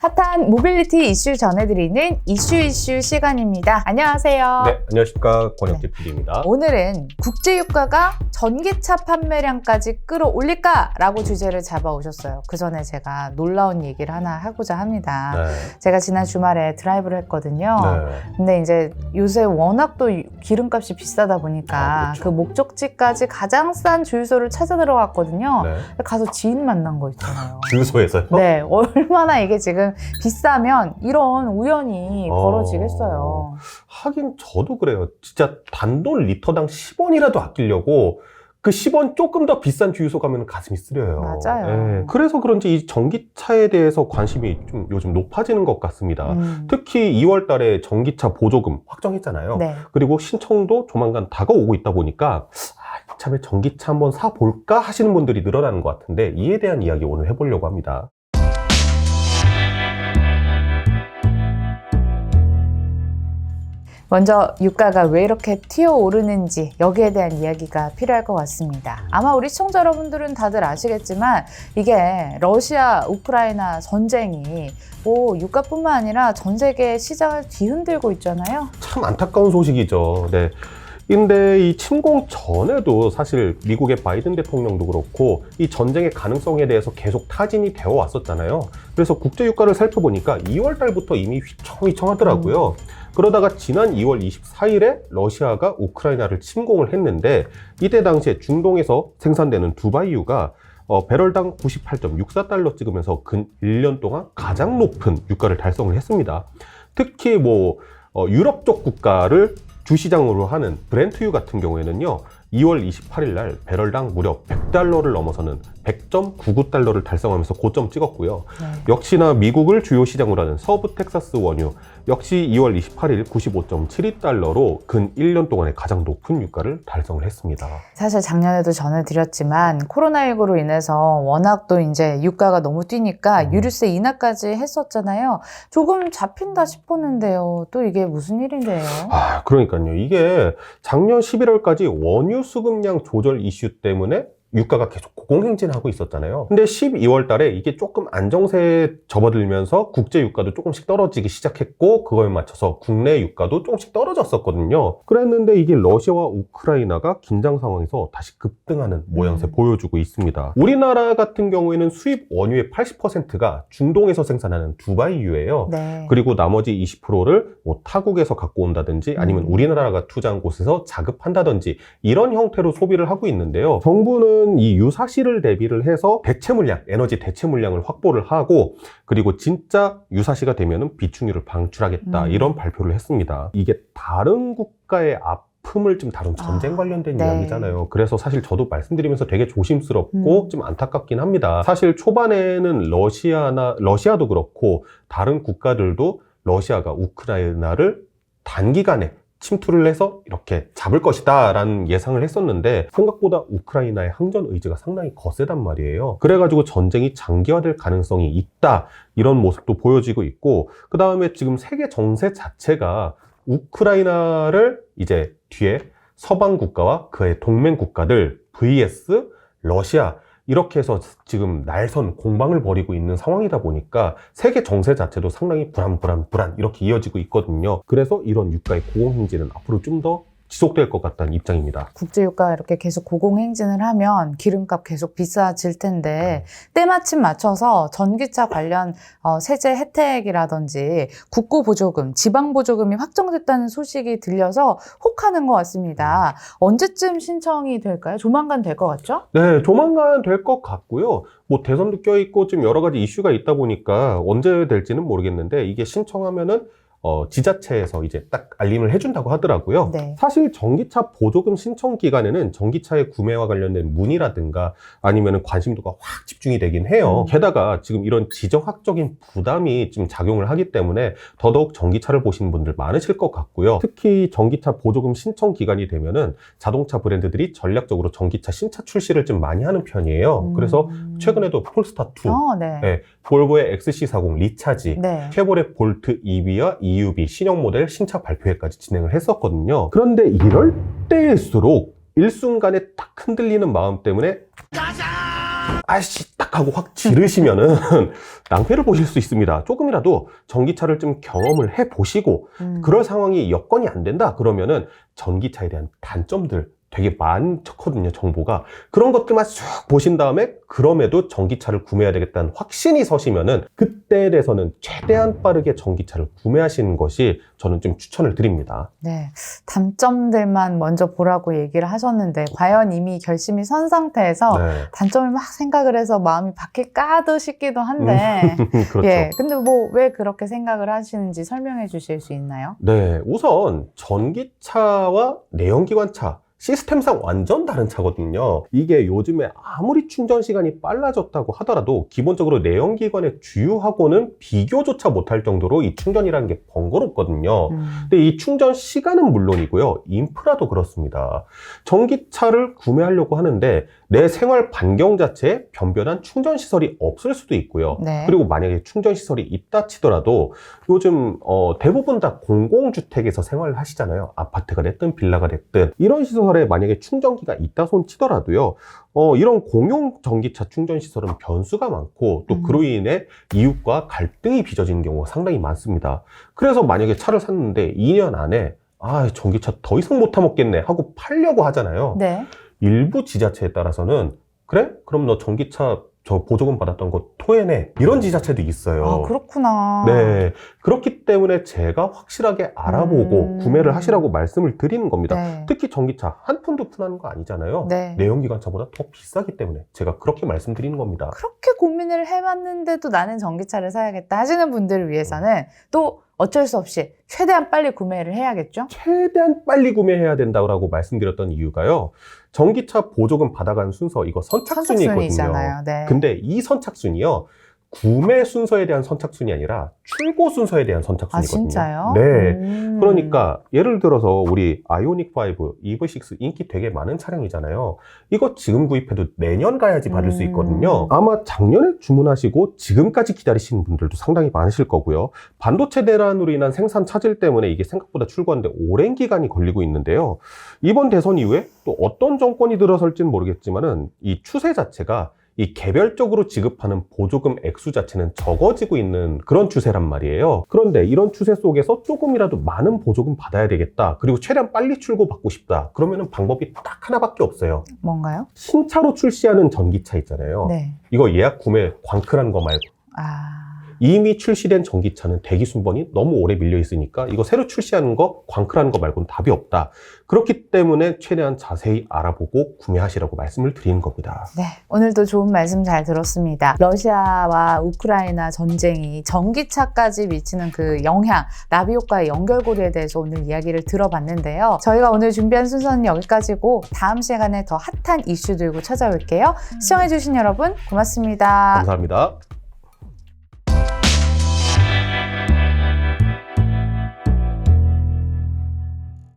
핫한 모빌리티 이슈 전해드리는 이슈 시간입니다. 안녕하세요. 네, 안녕하십니까. 권혁재 PD입니다. 오늘은 국제유가가 전기차 판매량까지 끌어올릴까라고 주제를 잡아오셨어요. 그 전에 제가 놀라운 얘기를 하나 하고자 합니다. 네. 제가 지난 주말에 드라이브를 했거든요. 네. 근데 이제 요새 워낙 또 기름값이 비싸다 보니까 그렇죠. 그 목적지까지 가장 싼 주유소를 찾아 들어갔거든요. 네. 가서 지인 만난 거 있잖아요. 주유소에서요? 네, 얼마나 이게 지금 비싸면 이런 우연이 벌어지겠어요. 하긴 저도 그래요. 진짜 단돈 리터당 10원이라도 아끼려고 그 10원 조금 더 비싼 주유소 가면 가슴이 쓰려요. 맞아요. 네. 그래서 그런지 이 전기차에 대해서 관심이 좀 요즘 높아지는 것 같습니다. 특히 2월 달에 전기차 보조금 확정했잖아요. 네. 그리고 신청도 조만간 다가오고 있다 보니까 참에 전기차 한번 사볼까 하시는 분들이 늘어나는 것 같은데 이에 대한 이야기 오늘 해보려고 합니다. 먼저 유가가 왜 이렇게 튀어오르는지 여기에 대한 이야기가 필요할 것 같습니다. 아마 우리 시청자 여러분들은 다들 아시겠지만 이게 러시아, 우크라이나 전쟁이 유가뿐만 아니라 전 세계 시장을 뒤흔들고 있잖아요. 참 안타까운 소식이죠. 네. 근데 이 침공 전에도 사실 미국의 바이든 대통령도 그렇고 이 전쟁의 가능성에 대해서 계속 타진이 되어 왔었잖아요. 그래서 국제유가를 살펴보니까 2월 달부터 이미 휘청휘청하더라고요. 그러다가 지난 2월 24일에 러시아가 우크라이나를 침공을 했는데 이때 당시에 중동에서 생산되는 두바이유가 배럴당 98.64달러 찍으면서 근 1년 동안 가장 높은 유가를 달성을 했습니다. 특히 유럽 쪽 국가를 주시장으로 하는 브렌트유 같은 경우에는요 2월 28일 날 배럴당 무려 100달러를 넘어서는 100.99달러를 달성하면서 고점 찍었고요. 네. 역시나 미국을 주요 시장으로 하는 서부 텍사스 원유 역시 2월 28일 95.72달러로 근 1년 동안의 가장 높은 유가를 달성을 했습니다. 사실 작년에도 전해드렸지만 코로나19로 인해서 워낙 또 이제 유가가 너무 뛰니까 유류세 인하까지 했었잖아요. 조금 잡힌다 싶었는데요. 또 이게 무슨 일인데요? 그러니까요. 이게 작년 11월까지 원유 수급량 조절 이슈 때문에 유가가 계속 고공행진하고 있었잖아요. 근데 12월 달에 이게 조금 안정세에 접어들면서 국제 유가도 조금씩 떨어지기 시작했고 그거에 맞춰서 국내 유가도 조금씩 떨어졌었거든요. 그랬는데 이게 러시아와 우크라이나가 긴장 상황에서 다시 급등하는 모양새 보여주고 있습니다. 우리나라 같은 경우에는 수입 원유의 80%가 중동에서 생산하는 두바이유예요. 네. 그리고 나머지 20%를 타국에서 갖고 온다든지 아니면 우리나라가 투자한 곳에서 자급한다든지 이런 형태로 소비를 하고 있는데요. 정부는 이 유사시를 대비를 해서 대체 물량, 에너지 대체 물량을 확보를 하고 그리고 진짜 유사시가 되면은 비축유를 방출하겠다 이런 발표를 했습니다. 이게 다른 국가의 아픔을 좀 다룬 전쟁 관련된 네. 이야기잖아요. 그래서 사실 저도 말씀드리면서 되게 조심스럽고 좀 안타깝긴 합니다. 사실 초반에는 러시아도 그렇고 다른 국가들도 러시아가 우크라이나를 단기간에 침투를 해서 이렇게 잡을 것이다 라는 예상을 했었는데 생각보다 우크라이나의 항전 의지가 상당히 거세단 말이에요. 그래가지고 전쟁이 장기화될 가능성이 있다 이런 모습도 보여지고 있고 그 다음에 지금 세계 정세 자체가 우크라이나를 이제 뒤에 서방 국가와 그의 동맹 국가들 vs 러시아 이렇게 해서 지금 날선 공방을 벌이고 있는 상황이다 보니까 세계 정세 자체도 상당히 불안 이렇게 이어지고 있거든요. 그래서 이런 유가의 고공행진은 앞으로 좀 더 지속될 것 같다는 입장입니다. 국제유가가 이렇게 계속 고공행진을 하면 기름값 계속 비싸질 텐데 때마침 맞춰서 전기차 관련 세제 혜택이라든지 국고보조금, 지방보조금이 확정됐다는 소식이 들려서 혹하는 것 같습니다. 언제쯤 신청이 될까요? 조만간 될 것 같죠? 네, 조만간 될 것 같고요. 대선도 껴있고 좀 여러 가지 이슈가 있다 보니까 언제 될지는 모르겠는데 이게 신청하면은 지자체에서 이제 딱 알림을 해준다고 하더라고요. 네. 사실 전기차 보조금 신청 기간에는 전기차의 구매와 관련된 문의라든가 아니면 관심도가 확 집중이 되긴 해요. 게다가 지금 이런 지정학적인 부담이 좀 작용을 하기 때문에 더더욱 전기차를 보시는 분들 많으실 것 같고요. 특히 전기차 보조금 신청 기간이 되면은 자동차 브랜드들이 전략적으로 전기차 신차 출시를 좀 많이 하는 편이에요. 그래서 최근에도 폴스타2, 네. 네, 볼보의 XC40 리차지, 네. 쉐보레 볼트 EV와 EUV 신형 모델 신차 발표회까지 진행을 했었거든요. 그런데 이럴 때일수록 일순간에 딱 흔들리는 마음 때문에 아씨 딱 하고 확 지르시면은 낭패를 보실 수 있습니다. 조금이라도 전기차를 좀 경험을 해보시고 그럴 상황이 여건이 안 된다 그러면은 전기차에 대한 단점들 되게 많거든요, 정보가. 그런 것들만 쑥 보신 다음에 그럼에도 전기차를 구매해야 되겠다는 확신이 서시면은 그때에 대해서는 최대한 빠르게 전기차를 구매하시는 것이 저는 좀 추천을 드립니다. 네, 단점들만 먼저 보라고 얘기를 하셨는데 과연 이미 결심이 선 상태에서 네. 단점을 막 생각을 해서 마음이 바뀔까도 싶기도 한데 그렇죠. 예, 근데 뭐 왜 그렇게 생각을 하시는지 설명해 주실 수 있나요? 네, 우선 전기차와 내연기관차 시스템상 완전 다른 차거든요. 이게 요즘에 아무리 충전 시간이 빨라졌다고 하더라도 기본적으로 내연기관의 주유하고는 비교조차 못할 정도로 이 충전이라는 게 번거롭거든요. 근데 이 충전 시간은 물론이고요. 인프라도 그렇습니다. 전기차를 구매하려고 하는데 내 생활 반경 자체에 변변한 충전 시설이 없을 수도 있고요. 네. 그리고 만약에 충전 시설이 있다 치더라도 요즘 대부분 다 공공주택에서 생활을 하시잖아요. 아파트가 됐든 빌라가 됐든 이런 시설에 만약에 충전기가 있다 손 치더라도요. 이런 공용 전기차 충전 시설은 변수가 많고 또 그로 인해 이웃과 갈등이 빚어지는 경우가 상당히 많습니다. 그래서 만약에 차를 샀는데 2년 안에 전기차 더 이상 못 타먹겠네 하고 팔려고 하잖아요. 네. 일부 지자체에 따라서는 그래? 그럼 너 전기차 저 보조금 받았던 거 토해내. 이런 지자체도 있어요. 아, 그렇구나. 네. 그렇기 때문에 제가 확실하게 알아보고 구매를 하시라고 말씀을 드리는 겁니다. 네. 특히 전기차 한 푼 두 푼 하는 거 아니잖아요. 네. 내연기관차보다 더 비싸기 때문에 제가 그렇게 말씀드리는 겁니다. 그렇게 고민을 해봤는데도 나는 전기차를 사야겠다 하시는 분들을 위해서는 또 어쩔 수 없이 최대한 빨리 구매를 해야겠죠? 최대한 빨리 구매해야 된다고 말씀드렸던 이유가요. 전기차 보조금 받아가는 순서 이거 선착순이거든요. 선착순이잖아요. 네. 근데 이 선착순이요. 구매 순서에 대한 선착순이 아니라 출고 순서에 대한 선착순이거든요. 아, 진짜요? 네. 그러니까 예를 들어서 우리 아이오닉 5, EV6 인기 되게 많은 차량이잖아요. 이거 지금 구입해도 내년 가야지 받을 수 있거든요. 아마 작년에 주문하시고 지금까지 기다리시는 분들도 상당히 많으실 거고요. 반도체 대란으로 인한 생산 차질 때문에 이게 생각보다 출고하는데 오랜 기간이 걸리고 있는데요. 이번 대선 이후에 또 어떤 정권이 들어설지는 모르겠지만은 이 추세 자체가 이 개별적으로 지급하는 보조금 액수 자체는 적어지고 있는 그런 추세란 말이에요. 그런데 이런 추세 속에서 조금이라도 많은 보조금 받아야 되겠다. 그리고 최대한 빨리 출고받고 싶다. 그러면은 방법이 딱 하나밖에 없어요. 뭔가요? 신차로 출시하는 전기차 있잖아요. 네. 이거 예약 구매 광클한 거 말고 이미 출시된 전기차는 대기 순번이 너무 오래 밀려 있으니까 이거 새로 출시하는 거 광클하는 거 말고는 답이 없다. 그렇기 때문에 최대한 자세히 알아보고 구매하시라고 말씀을 드리는 겁니다. 네, 오늘도 좋은 말씀 잘 들었습니다. 러시아와 우크라이나 전쟁이 전기차까지 미치는 그 영향, 나비 효과의 연결고리에 대해서 오늘 이야기를 들어봤는데요. 저희가 오늘 준비한 순서는 여기까지고 다음 시간에 더 핫한 이슈 들고 찾아올게요. 시청해주신 여러분 고맙습니다. 감사합니다.